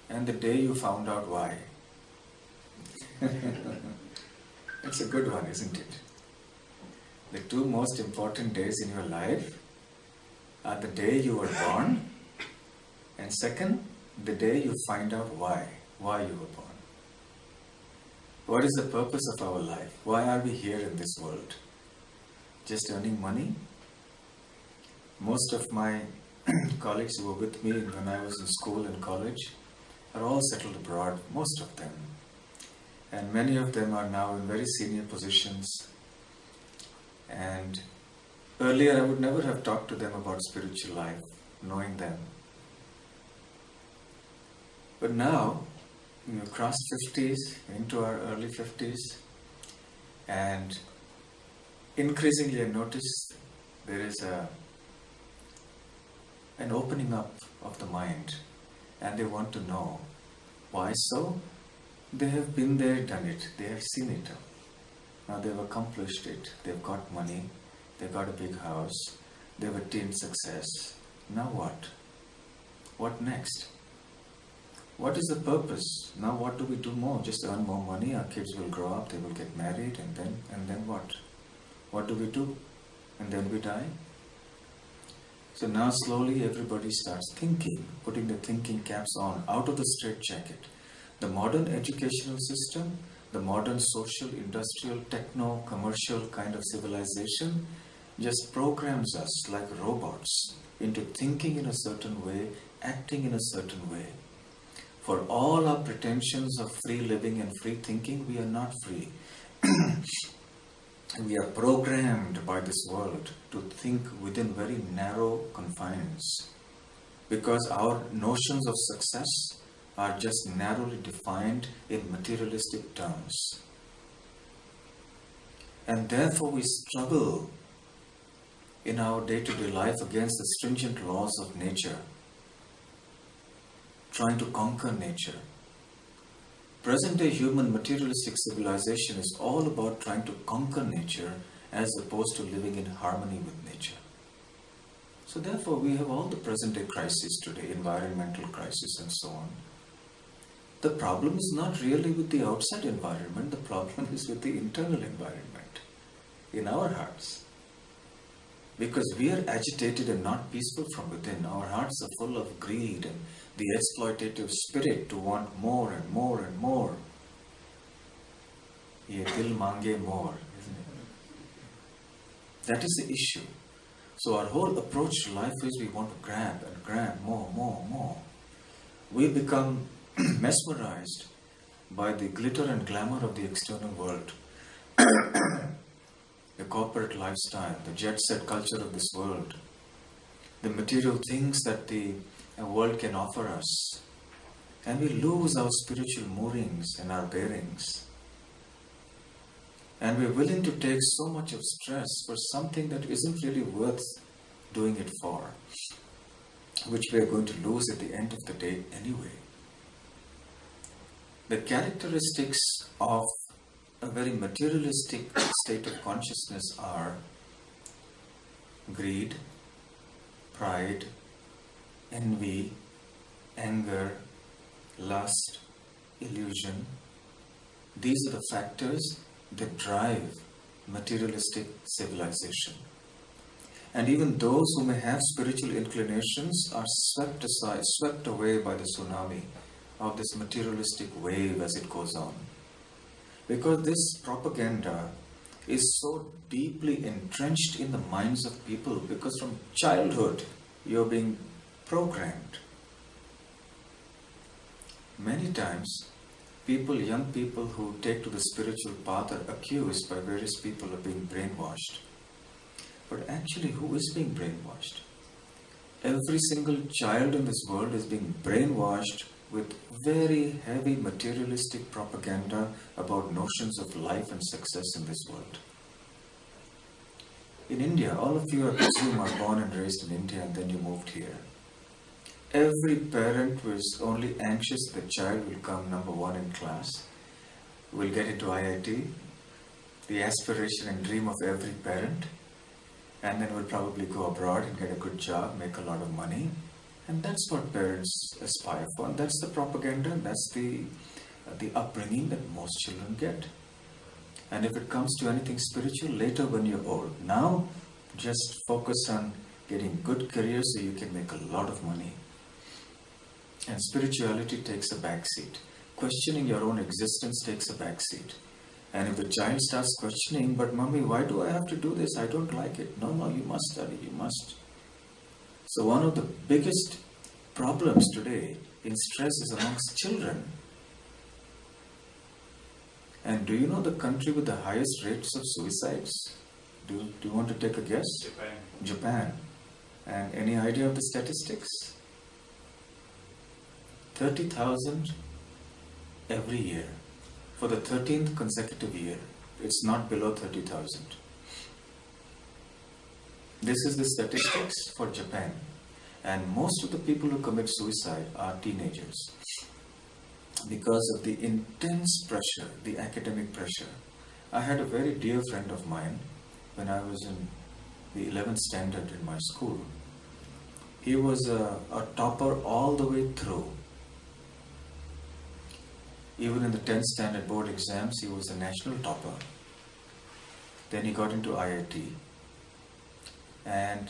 and the day you found out why. It's a good one, isn't it? The two most important days in your life are the day you were born, and second, the day you find out why you were born. What is the purpose of our life? Why are we here in this world? Just earning money? Most of my colleagues who were with me when I was in school and college are all settled abroad, most of them. And many of them are now in very senior positions. And earlier I would never have talked to them about spiritual life, knowing them. But now, we've crossed 50s, into our early 50s, and increasingly I notice there is an opening up of the mind, and they want to know. Why so? They have been there, done it, they have seen it. Now they've accomplished it, they've got money, they've got a big house, they've attained success. Now what? What next? What is the purpose? Now what do we do more? Just earn more money, our kids will grow up, they will get married, and then what? What do we do? And then we die? So now slowly everybody starts thinking, putting the thinking caps on, out of the straitjacket. The modern educational system, the modern social, industrial, techno, commercial kind of civilization just programs us like robots into thinking in a certain way, acting in a certain way. For all our pretensions of free living and free thinking, we are not free. We are programmed by this world to think within very narrow confines, because our notions of success are just narrowly defined in materialistic terms. And therefore we struggle in our day-to-day life against the stringent laws of nature, trying to conquer nature. Present-day human materialistic civilization is all about trying to conquer nature as opposed to living in harmony with nature. So therefore we have all the present-day crises today, environmental crisis and so on. The problem is not really with the outside environment, the problem is with the internal environment, in our hearts. Because we are agitated and not peaceful from within. Our hearts are full of greed and the exploitative spirit to want more and more and more. Ye dil mange more, isn't it? That is the issue. So our whole approach to life is we want to grab and grab more. We become mesmerized by the glitter and glamour of the external world. The corporate lifestyle, the jet-set culture of this world, the material things that the world can offer us. And we lose our spiritual moorings and our bearings. And we're willing to take so much of stress for something that isn't really worth doing it for, which we are going to lose at the end of the day anyway. The characteristics of a very materialistic state of consciousness are greed, pride, envy, anger, lust, illusion. These are the factors that drive materialistic civilization. And even those who may have spiritual inclinations are swept aside, swept away by the tsunami of this materialistic wave as it goes on. Because this propaganda is so deeply entrenched in the minds of people, because from childhood you're being programmed. Many times, young people who take to the spiritual path are accused by various people of being brainwashed. But actually, who is being brainwashed? Every single child in this world is being brainwashed with very heavy materialistic propaganda about notions of life and success in this world. In India, all of you, I presume, are born and raised in India and then you moved here. Every parent was only anxious the child will come number one in class, will get into IIT, the aspiration and dream of every parent, and then will probably go abroad and get a good job, make a lot of money, And that's what parents aspire for, and that's the propaganda, that's the upbringing that most children get. And if it comes to anything spiritual, later when you're old. Now, just focus on getting good career so you can make a lot of money. And spirituality takes a back seat. Questioning your own existence takes a back seat. And if the child starts questioning, but mommy, why do I have to do this? I don't like it. No, you must study, you must. So one of the biggest problems today in stress is amongst children. And do you know the country with the highest rates of suicides? Do you want to take a guess? Japan. And any idea of the statistics? 30,000 every year. For the 13th consecutive year. It's not below 30,000. This is the statistics for Japan. And most of the people who commit suicide are teenagers. Because of the intense pressure, the academic pressure. I had a very dear friend of mine when I was in the 11th standard in my school. He was a topper all the way through. Even in the 10th standard board exams, he was a national topper. Then he got into IIT. And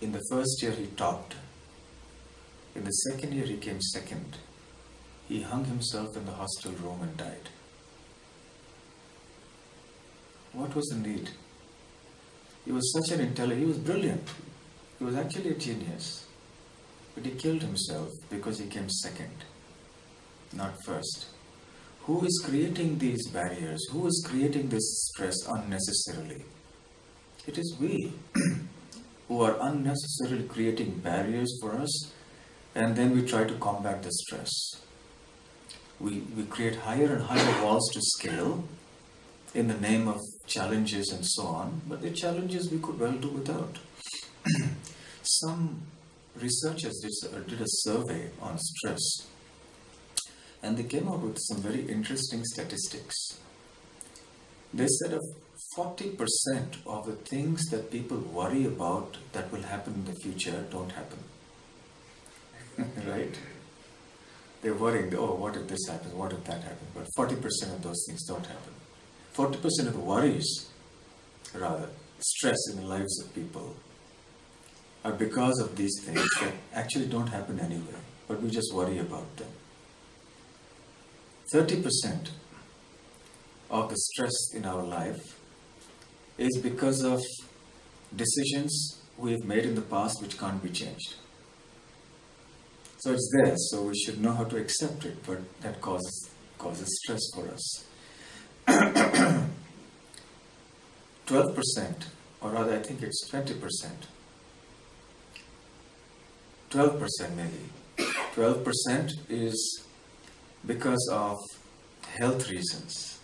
in the first year he topped. In the second year he came second. He hung himself in the hostel room and died. What was the need? He was such an intelligent, he was brilliant. He was actually a genius. But he killed himself because he came second, not first. Who is creating these barriers? Who is creating this stress unnecessarily? It is we who are unnecessarily creating barriers for us, and then we try to combat the stress. We create higher and higher walls to scale in the name of challenges and so on, but the challenges we could well do without. Some researchers did a survey on stress, and they came up with some very interesting statistics. They said 40% of the things that people worry about that will happen in the future don't happen. Right? They're worrying, oh, what if this happens, what if that happens? But 40% of those things don't happen. 40% of the worries, rather, stress in the lives of people are because of these things that actually don't happen anyway, but we just worry about them. 30% of the stress in our life is because of decisions we have made in the past which can't be changed. So it's there, so we should know how to accept it, but that causes stress for us. 12%, or rather I think it's 20%, 12% maybe, 12% is because of health reasons.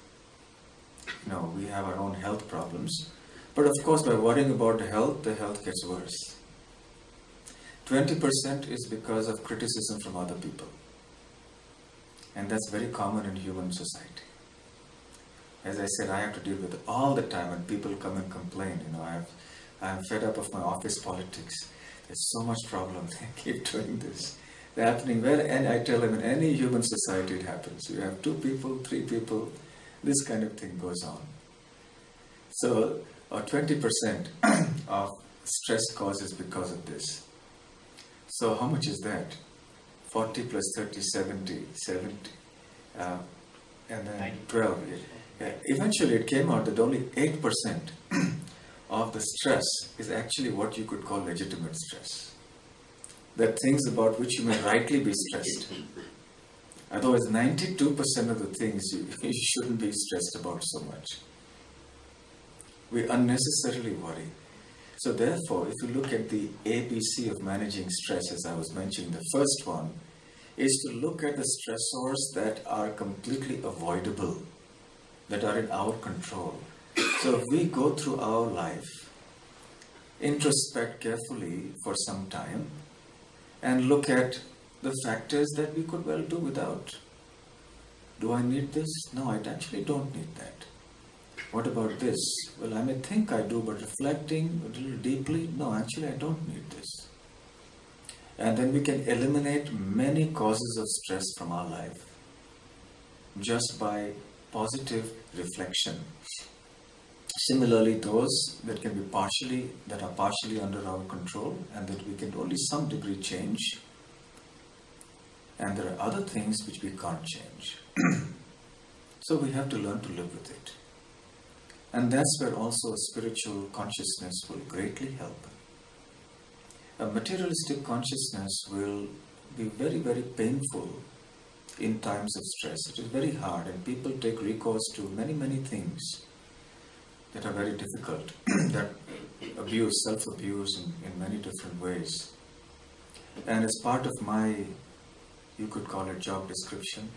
We have our own health problems, but of course by worrying about the health gets worse. 20% is because of criticism from other people, and that's very common in human society. As I said, I have to deal with it all the time when people come and complain. I'm fed up of my office politics. There's so much problem. They keep doing this. They're happening and I tell them in any human society it happens. You have 2 people, 3 people, this kind of thing goes on. So 20% of stress causes because of this. So how much is that? 40 plus 30, 70, and then 12. Eventually it came out that only 8% of the stress is actually what you could call legitimate stress. That things about which you may rightly be stressed. Otherwise 92% of the things you shouldn't be stressed about so much. We unnecessarily worry. So therefore, if you look at the ABC of managing stress, as I was mentioning, the first one is to look at the stressors that are completely avoidable, that are in our control. So if we go through our life, introspect carefully for some time, and look at the factors that we could well do without. Do I need this? No, I actually don't need that. What about this? Well, I may think I do, but reflecting a little deeply, no, actually I don't need this. And then we can eliminate many causes of stress from our life just by positive reflection. Similarly, those that are partially under our control and that we can only some degree change, and there are other things which we can't change. So we have to learn to live with it. And that's where also spiritual consciousness will greatly help. A materialistic consciousness will be very, very painful in times of stress. It is very hard, and people take recourse to many, many things that are very difficult, that abuse, self-abuse in many different ways. And as part of my, you could call it job description,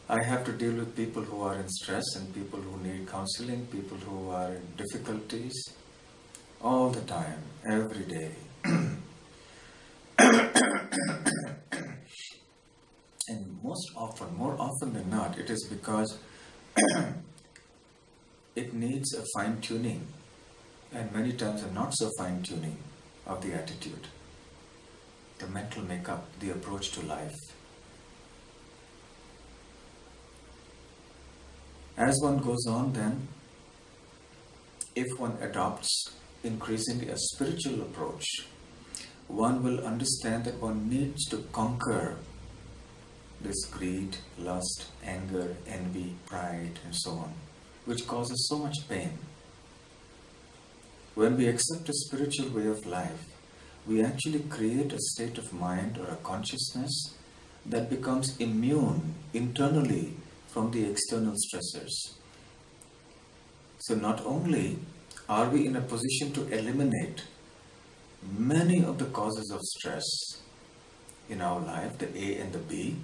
I have to deal with people who are in stress and people who need counseling, people who are in difficulties, all the time, every day. And more often than not, it is because it needs a fine-tuning, and many times a not so fine-tuning of the attitude, the mental makeup, the approach to life. As one goes on then, if one adopts increasingly a spiritual approach, one will understand that one needs to conquer this greed, lust, anger, envy, pride, and so on, which causes so much pain. When we accept a spiritual way of life, we actually create a state of mind or a consciousness that becomes immune internally from the external stressors. So not only are we in a position to eliminate many of the causes of stress in our life, the A and the B,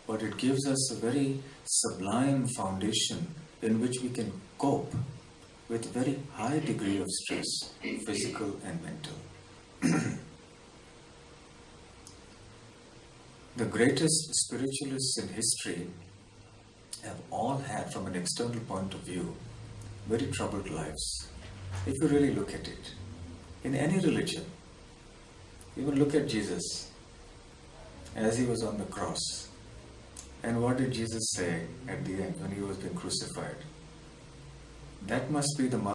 but it gives us a very sublime foundation in which we can cope with a very high degree of stress, physical and mental. The greatest spiritualists in history have all had, from an external point of view, very troubled lives. If you really look at it, in any religion, even look at Jesus as he was on the cross. And what did Jesus say at the end when he was being crucified? That must be the